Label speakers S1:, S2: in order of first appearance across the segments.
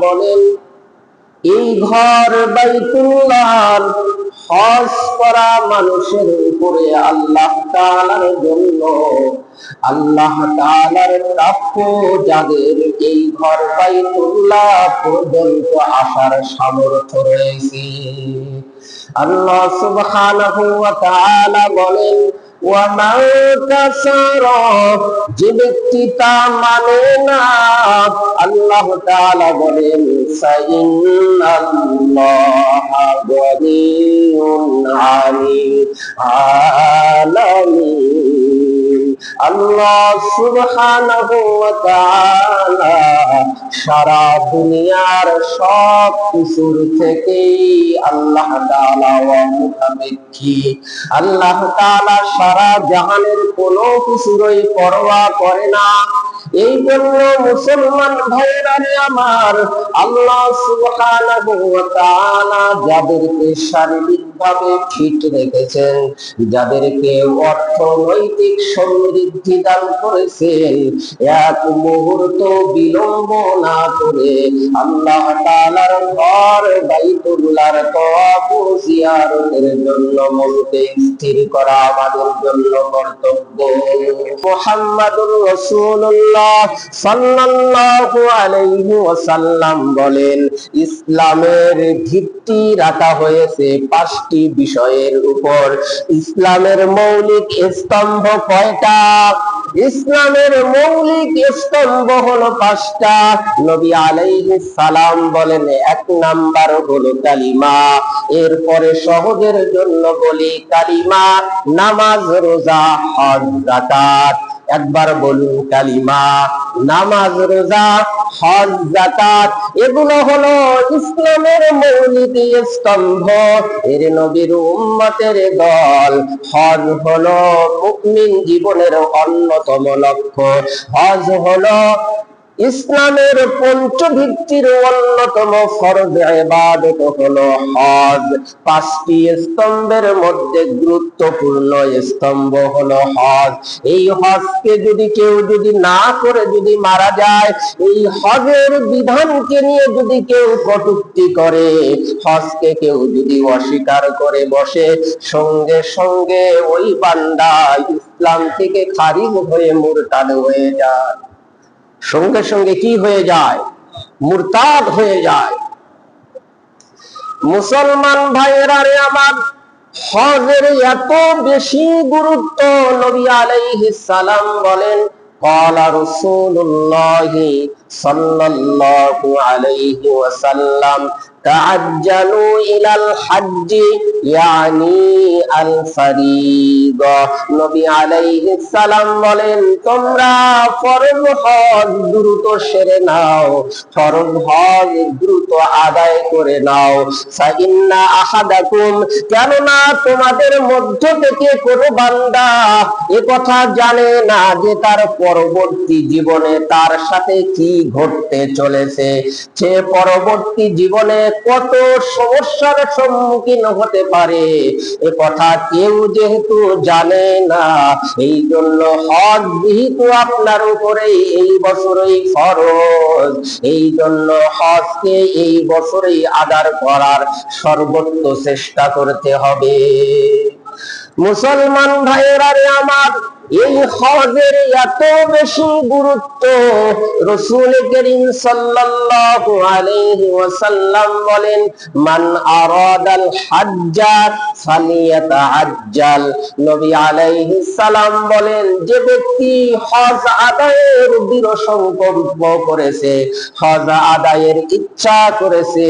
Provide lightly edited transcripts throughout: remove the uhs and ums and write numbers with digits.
S1: বলেন, এই ঘর বাইতুল্লাহ হজ করা মানুষের উপরে আল্লাহ তাআলার জন্য, আল্লাহ তাআলার প্রাপ্য যাদের এই ঘর বাইতুল্লাহ পর্যন্ত আসার সামর্থ্য রয়েছে, আল্লাহ সুবহানাহু ওয়া তাআলা বলেন, ওয়ামান কাসারা, যে ব্যক্তি তা মানে না, আল্লাহ তাআলা বলেন, ফাইন্নাল্লাহা গনিয়্যুন আনিল আলামিন। আল্লাহ সুবহানাহু ওয়া তাআলা সারা দুনিয়ার সব কিছুর থেকে আল্লাহ তাআলা মুখাপেক্ষী। আল্লাহ তাআলা সারা জাহানের কোনো কিছুরই পরোয়া করে না। এই জন্য মুসলমান ভাইরা আমার, আল্লাহ সুবহানাহু ওয়া তাআলা যাদেরকে শারীরিকভাবে ফিট রেখেছেন, যাদেরকে অর্থনৈতিক সমৃদ্ধি দান করেছেন, এক মুহূর্ত বিলম্ব না করে আল্লাহ তাআলার ঘর বাইতুল্লাহর তওয়াফ ও জিয়ারতের জন্য মনকে স্থির করা আমাদের জন্য কর্তব্য। মুহাম্মাদুর রাসূলুল্লাহ সাল্লাল্লাহু আলাইহি ওয়াসাল্লাম বলেন, ইসলামের ভিত্তি রাখা হয়েছে 5টি বিষয়ের উপর। ইসলামের মৌলিক স্তম্ভ কয়টা? ইসলামের মৌলিক স্তম্ভ হলো 5টা। নবী আলাইহিস সালাম বলেন, 1 নাম্বার হলো কালিমা। এরপরে সহজের জন্য বলি, কালিমা, নামাজ, রোজা, হজ, যাকাত। একবার বলুন, কালিমা, নামাজ, রোজা, হজ, যাকাত, এগুলো হলো ইসলামের মৌলিক স্তম্ভ। এর নবীর উম্মতের দল। হজ হলো মুমিন জীবনের অন্যতম লক্ষ্য। হজ হলো ইসলামের পঞ্চভিত্তির অন্যতম ফরজ ইবাদত হলো হজ। 5টি স্তম্ভের মধ্যে গুরুত্বপূর্ণ স্তম্ভ হলো হজ। এই হজকে কেউ যদি না করে যদি মারা যায়, এই হজের বিধানকে নিয়ে যদি কেউ কটূক্তি করে, হজকে কেউ যদি অস্বীকার করে বসে, সঙ্গে সঙ্গে ওই বান্দা ইসলাম থেকে খারিজ হয়ে মুরতাদ হয়ে যায়। সঙ্গে সঙ্গে কি হয়ে যায়? মুরতাদ হয়ে যায়। মুসলমান ভাইয়েরা আমার, হজের এত বেশি গুরুত্ব, নবী আলাইহিস সালাম বলেন, قال رسول الله صلى الله عليه وسلم تعجلوا إلى الحج يعني الفريضة। নবী আলাইহিস সালাম বলেন, তোমরা ফরজ হজ দ্রুত সেরে নাও, ফরজ হজ দ্রুত আদায় করে নাও। ফাইন্না আহাদাকুম, কেননা তোমাদের মধ্য থেকে কোনো বান্দা এ কথা জানে না যে তার পরবর্তী জীবনে তার সাথে কি ঘটতে চলেছে, সে পরবর্তী জীবনে কত সমস্যার সম্মুখীন হতে পারে, এ কথা কেউ যেহেতু জানে না, এই জন্য হজ যেহেতু আপনার উপরে এই বছরই ফরজ, এই জন্য হজকে এই বছরই আদায় করার সর্বোচ্চ চেষ্টা করতে হবে। মুসলমান ভাইয়েরা আমার, এই হজের এত বেশি গুরুত্ব, রাসূল করিম সাল্লাল্লাহু আলাইহি ওয়াসাল্লাম বলেন, মান আরাদাল হজ্জা ফালিয়াতাআজ্জাল। নবী আলাইহিস সালাম বলেন, যে ব্যক্তি হজ আদায়ের দৃঢ় সংকল্প করেছে, হজ আদায়ের ইচ্ছা করেছে,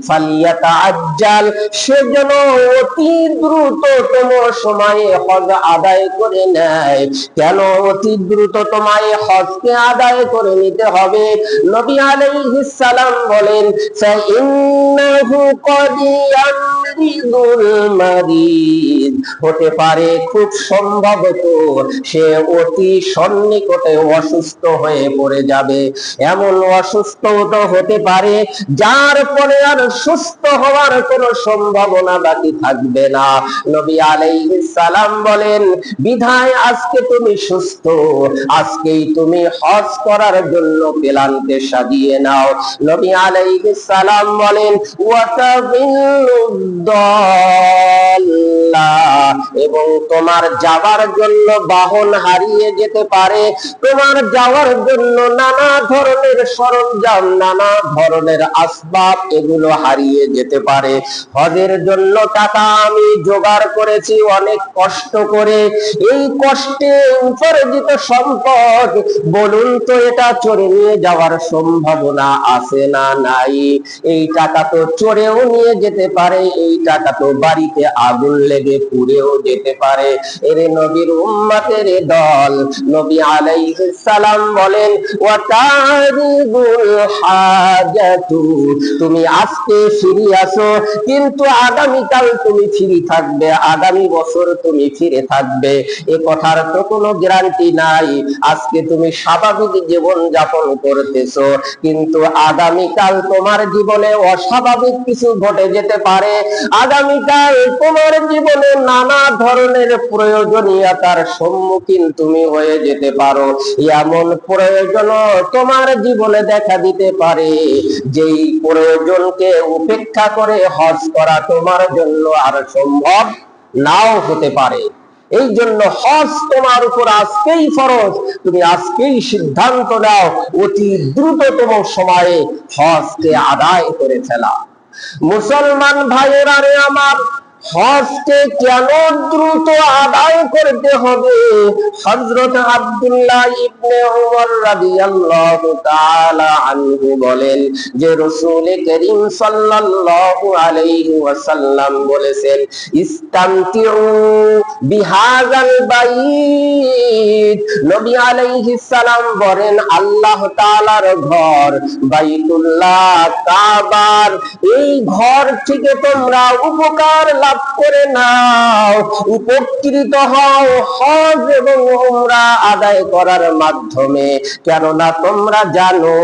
S1: ফালিয়াতাআজ্জাল, সে যেন অতি দ্রুততম সময়ে হজ আদায় করে নেয়। কেন অতি দ্রুত তোমায় হজকে আদায় করে নিতে হবে? নবী আলাইহিস সালাম বলেন, ফাইন্নাহু কদ ইয়ামরিদুল মারিদ, হতে পারে খুব সম্ভবত সে অতি সন্নিকটে অসুস্থ হয়ে পড়ে যাবে। এমন অসুস্থ তো হতে পারে যার পরে আর সুস্থ হওয়ার কোনো সম্ভাবনা বাকি থাকবে না। নবী আলাইহিস সালাম বলেন, বিধায় আজ আজকে তুমি সুস্থ, আজকেই তুমি হজ করার জন্য প্ল্যানকে সাজিয়ে নাও। নবী আলাইহিস সালাম বলেন এবং তোমার যাওয়ার জন্য বাহন হারিয়ে যেতে পারে, তোমার যাওয়ার জন্য নানা ধরনের সরঞ্জাম, নানা ধরনের আসবাব এগুলো হারিয়ে যেতে পারে। হজের জন্য টাকা আমি জোগাড় করেছি অনেক কষ্ট করে, এই কষ্টে উপার্জিত সম্পদ, বলুন তো এটা চোরে নিয়ে যাওয়ার সম্ভাবনা আছে না নাই? এই টাকা তো চোরেও নিয়ে যেতে পারে, এই টাকা তো বাড়িতে আগুন লেগে পুড়েও যেতে পারে। এর নবীর উম্মতের দল নবী আলাইহিস সালাম বলেন ওয়াতারিবুল হাজাতু, তুমি আজকে ফিরে আসো কিন্তু আগামীকাল তুমি ফিরে থাকবে, আগামী বছর তুমি ফিরে থাকবে, এ কথার তো কোনো গ্যারান্টি নাই। আজকে তুমি স্বাভাবিক জীবন যাপন করতেছো কিন্তু আগামীকাল তোমার জীবনে অস্বাভাবিক কিছু ঘটে যেতে পারে, আগামীকাল তোমার জীবনে নানা ধরনের প্রয়োজনীয়তার সম্মুখীন তুমি হয়ে যেতে পারো। এমন প্রয়োজন তোমার জীবনে দেখা দিতে পারে যেই প্রয়োজনকে উপেক্ষা করে হজ করা তোমার জন্য আর সম্ভব নাও হতে পারে। এই জন্য হজ তোমার উপর আজকেই ফরজ, তুমি আজকেই সিদ্ধান্ত নাও অতি দ্রুততম সময়ে হজকে আদায় করে ফেলা। মুসলমান ভাইয়েরা রে আমার, হজকে কেন দ্রুত আদায় করতে হবে? হযরত আব্দুল্লাহ ইবনে উমর রাদিয়াল্লাহু তাআলা আনহু বলেন যে রাসূল করিম সাল্লাল্লাহু আলাইহি ওয়াসাল্লাম বলেছেন ইস্তামতিউ বিহাযাল বাইত। নবী আলাইহিস সালাম বলেন আল্লাহ তাআলার ঘর বাইতুল্লাহ কাবার, এই ঘর থেকে তোমরা উপকার লাভ করে নাও, উপকৃত হও হজ এবং উমরা আদায় করার মাধ্যমে। কেননা তোমরা জানো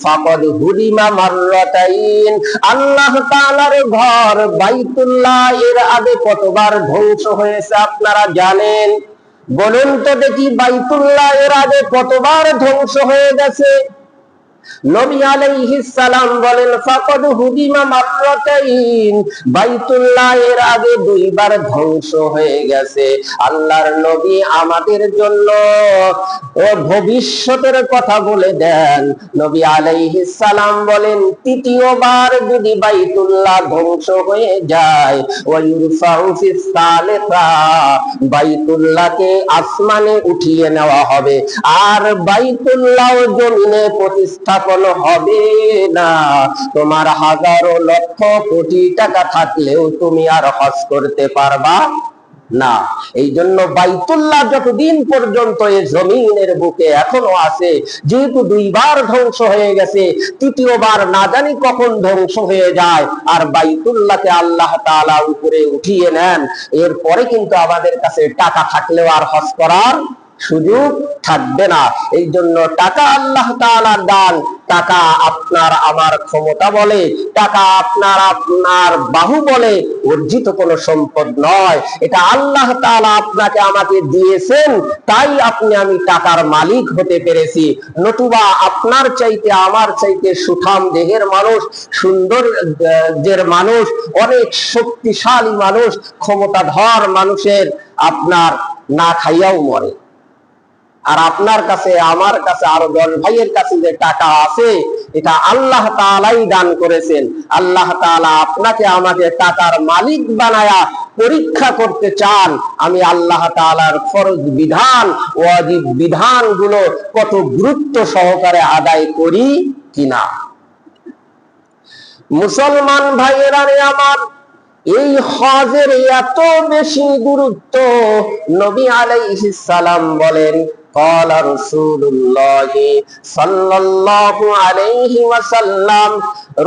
S1: ফাকাদ হুরিমা মাররাতাইন, আল্লাহ তাআলার ঘর বাইতুল্লাহ এর আগে কতবার ধ্বংস হয়েছে আপনারা জানেন? বলুন তো দেখি, বাইতুল্লাহ এর আগে কতবার ধ্বংস হয়ে গেছে? নবী আলাইহিস সালাম বলেন ফাকাদ হুদিমা মাররাতাইন, বাইতুল্লাহ এর আগে দুইবার ধ্বংস হয়ে গেছে। আল্লাহর নবী আমাদের জন্য ভবিষ্যতের কথা বলে দেন। নবী আলাইহিস সালাম বলেন তৃতীয়বার যদি বাইতুল্লাহ ধ্বংস হয়ে যায় ওয়ায়ুরফাউ ফিস সালিসা, বাইতুল্লাহকে আসমানে উঠিয়ে নেওয়া হবে আর বাইতুল্লাহ জমিনে প্রতিষ্ঠাপন হবে না। তোমার হাজারো লক্ষ কোটি টাকা থাকলেও তুমি আর হজ করতে পারবা না। এই জন্য বাইতুল্লাহ যতদিন পর্যন্ত এই জমিনের বুকে এখনো আছে, যেহেতু দুইবার ধ্বংস হয়ে গেছে, তৃতীয়বার না জানি কখন ধ্বংস হয়ে যায় আর বাইতুল্লাহকে আল্লাহ তাআলা উপরে উঠিয়ে নেন, এরপরে কিন্তু আমাদের কাছে টাকা থাকলেও আর হজ করার সুযোগ থাকবে না। এই জন্য টাকা আল্লাহ তাআলার দান, টাকা আপনার আমার ক্ষমতা বলে, টাকা আপনার বাহুবলে অর্জিত কোনো সম্পদ নয়, এটা আল্লাহ তাআলা আপনাকে আমাকে দিয়েছেন, তাই আপনি আমি টাকার মালিক হতে পেরেছি। নতুবা আপনার চাইতে আমার চাইতে সুঠাম দেহের মানুষ, সুন্দর দেহের মানুষ, অনেক শক্তিশালী মানুষ, ক্ষমতাধর মানুষের আপনার না খাইয়াও মরে। আর আপনার কাছে আমার কাছে আরো 10 ভাইয়ের কাছে যে টাকা আছে, এটা আল্লাহ তাআলাই দান করেছেন। আল্লাহ তাআলা আপনাকে আমাকে টাকার মালিক বানায়া পরীক্ষা করতে চান আমি আল্লাহ তাআলার ফরজ বিধান, ওয়াজিব বিধানগুলো কত গুরুত্ব সহকারে আদায় করি কিনা। মুসলমান ভাইয়েরা আমার, এই হজের এত বেশি গুরুত্ব, নবী আলাইহিস সালাম বলেন قال رسول الله صلى الله عليه وسلم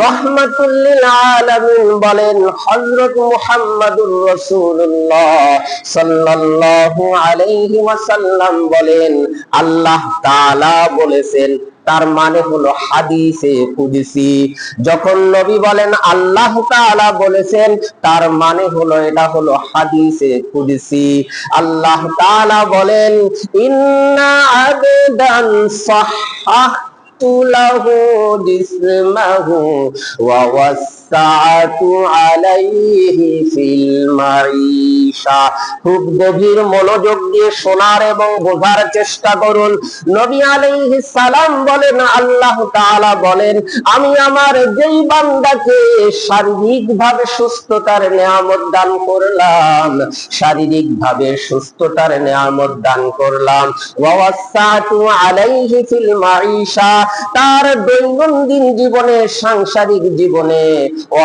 S1: رحمة للعالمين বলেন হযরত মুহাম্মদুর রাসূলুল্লাহ সাল্লাল্লাহু আলাইহি ওয়াসাল্লাম বলেন আল্লাহ তাআলা বলেছেন তার মানে হলো হাদিসে কুদসি। যখন নবী বলেন আল্লাহ তাআলা বলেছেন, তার মানে হলো এটা হলো হাদিসে কুদসি। আল্লাহ তাআলা বলেন ইন্না আবদান সাহহাতু লাহু জিসমাহু ওয়া ওয়াসআতু আলাইহি ফিল মাঈশা। খুব গভীর মনোযোগ দিয়ে শোনার এবং বোঝার চেষ্টা করুন। নবী আলাইহিস সালাম বলেন, আল্লাহ তাআলা বলেন, আমি আমার যেই বান্দাকে শারীরিকভাবে সুস্থতার নিয়ামত দান করলাম, শারীরিকভাবে সুস্থতার নিয়ামত দান করলাম, ওয়া ওয়াসআতু আলাইহি ফিল মাঈশা, তার দৈনন্দিন জীবনে, সাংসারিক জীবনে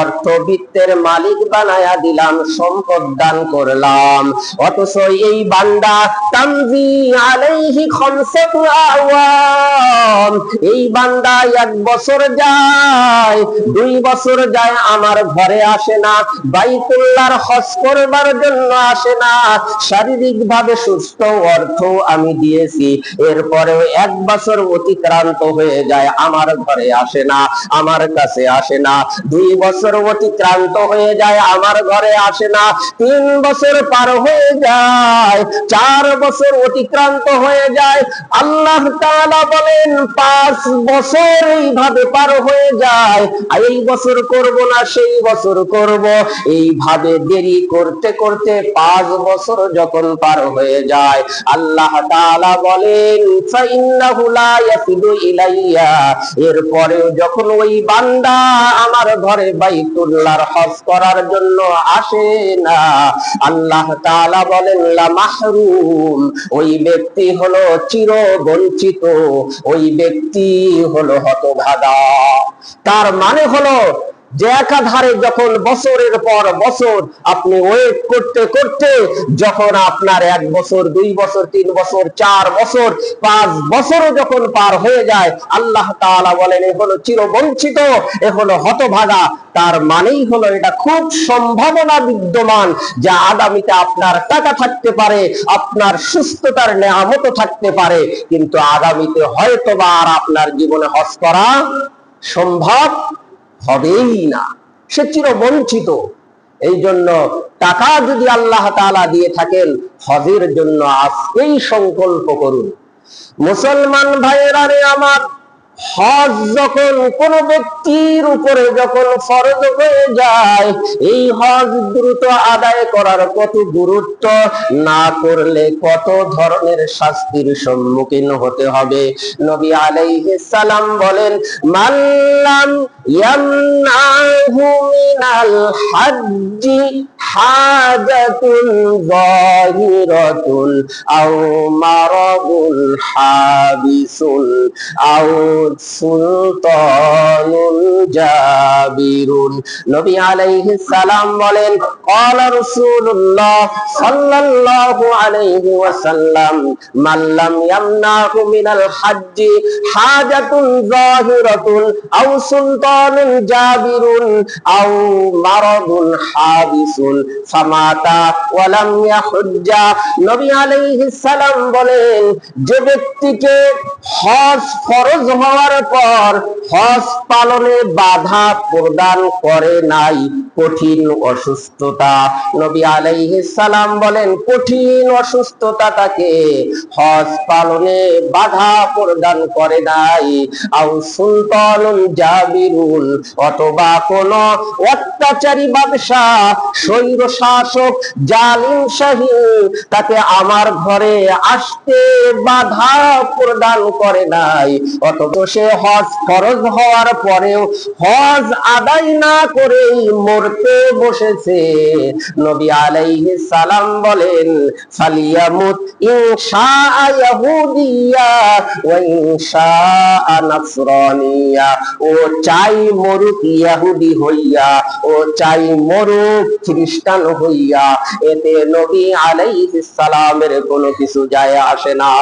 S1: অর্থবিত্তের মালিক বানায়া দিলাম, সম্পদ দান করলাম। অথচ এই বান্দা তামজি আলাইহি খামসাতু আওয়াম, এই বান্দা 1 বছর যায়, 2 বছর যায়, আমার ঘরে আসে না, বাইতুল্লাহর হজ করবার জন্য আসে না। শারীরিক ভাবে সুস্থ, অর্থ আমি দিয়েছি, এরপরেও 1 বছর অতিক্রান্ত হয়ে যায়, আমার ঘরে আসে না, আমার কাছে আসে না। 2 বছর অতিক্রান্ত হয়ে যায়, আমার ঘরে আসে না। 3 বছর পার হয়ে যায়, 4 বছর অতিক্রান্ত হয়ে যায়। আল্লাহ তাআলা বলেন 5 বছর এইভাবে পার হয়ে যায়, এই বছর করব না সেই বছর করব, এইভাবে দেরি করতে করতে 5 বছর যখন পার হয়ে যায়, আল্লাহ তাআলা বলেন ফাইন্নাহু লা ইয়াফিদু ইলাইয়া, এরপরে যখন ওই বান্দা আমার ঘরে বাইতুল্লাহর হজ করার জন্য আসে না, আল্লাহ তাআলা বলেন লা মাহরুম, ওই ব্যক্তি হলো চির বঞ্চিত, ওই ব্যক্তি হলো হতভাগা। তার মানে হলো যে একাধারে যখন বছরের পর বছর আপনি ওয়েট করতে করতে যখন আপনার 1 বছর, 2 বছর, 3 বছর, 4 বছর, 5 বছরও যখন পার হয়ে যায়, আল্লাহ তাআলা বলেন এ হলো চিরবঞ্চিত, এ হলো হতভাগা। তার মানেই হলো এটা খুব সম্ভাবনা বিদ্যমান যে আগামীতে আপনার টাকা থাকতে পারে, আপনার সুস্থতার নিয়ামতও থাকতে পারে, কিন্তু আগামীতে হয়তোবা আর আপনার জীবনে হজ করা সম্ভব হবেই না, সে চিরবঞ্চিত। এই জন্য টাকা যদি আল্লাহ তাআলা দিয়ে থাকেন, হজের জন্য আজকেই সংকল্প করুন। মুসলমান ভাইয়েরা রে আমার, হজ যখন কোন ব্যক্তির উপরে যখন ফরজ হয়ে যায়, এই হজ দ্রুত আদায় করার কত গুরুত্ব, না করলে কত ধরনের শাস্তির সম্মুখীন হতে হবে। নবী আলাইহিস সালাম বলেন মাল্লাম ইয়ামনাহু মিনাল হাজ্জি হাজাতুন যাহিরাতুন আও মারাদুল হাবিসুন আও সুলতানুল জাবিরুন। নবী আলাইহিস সালাম বলেন ক্বালা রাসূলুল্লাহ সাল্লাল্লাহু আলাইহি ওয়াসাল্লাম মান লাম ইয়ামনাহু মিনাল হাজ্জি হাজাতুন যাহিরাতুন আও সুলতানুল জাবিরুন আও মারাদুন হাবিসুন ফামাতা ওয়া লাম ইয়াহুজ্জা। নবী আলাইহিস সালাম বলেন যে ব্যক্তিকে হজ ফরজ হওয়ার পর হজ পালনে বাধা প্রদান করে নাই, কঠিন অসুস্থতা, নবী আলাইহিস সালাম বলেন কঠিন অসুস্থতাটাকে হজ পালনে বাধা প্রদান করে নাই, আও সুলতানুল জাবিরুন, অথবা কোন অত্যাচারী বাদশা, স্বৈর শাসক, জালিম শাহী তাকে আমার ঘরে আসতে বাধা প্রদান করে নাই, অথচ সে হজ ফরজ হওয়ার পরেও হজ আদায় না করেই মরতে বসেছে, নবী আলাইহিস সালাম বলেন ফালিয়ামুত ইনশাআ ইয়াহুদিয়া ওয়া ইনশাআ নাসরানিয়া, ও চাই মরুক ইহুদি হইয়া, ও চাই মরুক খ্রিস্টান হইয়া, এতে নবী আলাইহিস সালামের কোনো কিছু যায় আসে না।